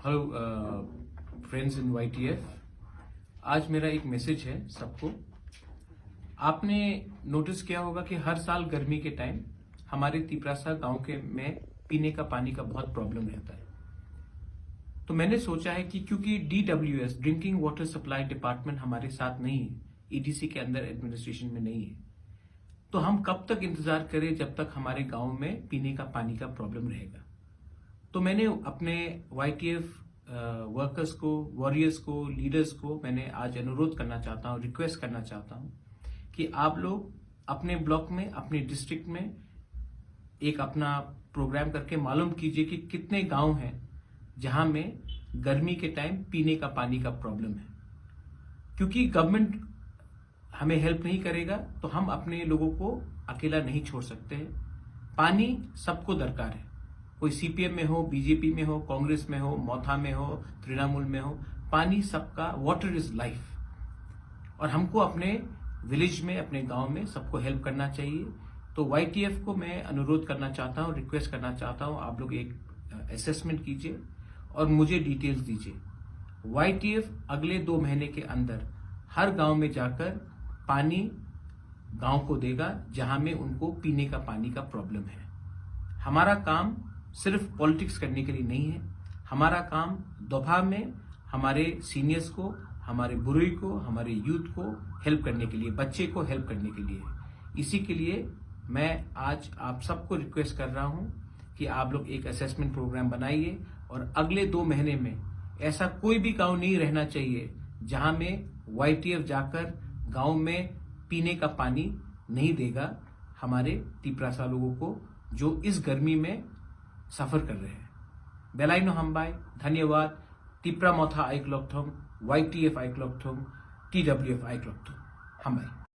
Hello friends इन YTF। आज मेरा एक मैसेज है सबको। आपने नोटिस किया होगा कि हर साल गर्मी के टाइम हमारे तिपरासा गांव के में पीने का पानी का बहुत प्रॉब्लम रहता है। तो मैंने सोचा है कि क्योंकि DWS drinking water supply department हमारे साथ नहीं है, EDC के अंदर एडमिनिस्ट्रेशन में नहीं है, तो हम कब तक इंतजार करें जब तक हमारे गांव में पीने का पानी का प्रॉब्लम रहेगा। तो मैंने अपने YTF वर्कर्स को, वॉरियर्स को, लीडर्स को मैंने आज अनुरोध करना चाहता हूं, रिक्वेस्ट करना चाहता हूं कि आप लोग अपने ब्लॉक में, अपने डिस्ट्रिक्ट में एक अपना प्रोग्राम करके मालूम कीजिए कि कितने गांव हैं जहां में गर्मी के टाइम पीने का पानी का प्रॉब्लम है। क्योंकि गवर्नमेंट हमें हेल्प नहीं करेगा तो हम अपने लोगों को अकेला नहीं छोड़ सकते हैं। पानी सबको दरकार है, कोई CPM में हो, BJP में हो, कांग्रेस में हो, मौथा में हो, तृणमूल में हो, पानी सबका, वाटर इज लाइफ। और हमको अपने विलेज में, अपने गांव में सबको हेल्प करना चाहिए। तो YTF को मैं अनुरोध करना चाहता हूं, रिक्वेस्ट करना चाहता हूं, आप लोग एक असेसमेंट कीजिए और मुझे डिटेल्स दीजिए। YTF अगले 2 महीने के अंदर हर गांव में जाकर पानी गांव को देगा जहां में उनको पीने का पानी का प्रॉब्लम है। हमारा काम सिर्फ पॉलिटिक्स करने के लिए नहीं है, हमारा काम दोपहर में हमारे सीनियर्स को, हमारे बुजुर्ग को, हमारे यूथ को हेल्प करने के लिए, बच्चे को हेल्प करने के लिए है। इसी के लिए मैं आज आप सबको रिक्वेस्ट कर रहा हूं कि आप लोग एक असेसमेंट प्रोग्राम बनाइए और अगले 2 महीने में ऐसा कोई भी गांव नहीं रहना चाहिए जहां में YTF जाकर गांव में पीने का पानी नहीं देगा हमारे तिपरासा लोगों को जो इस गर्मी में सफर कर रहे हैं। बेलाइनो हम्बाई, धन्यवाद। तिप्रा मोथा आइक्लोक्थोम, YTF आइक्लोक्थोम, TWF आइक्लोक्थोम हम्बाई।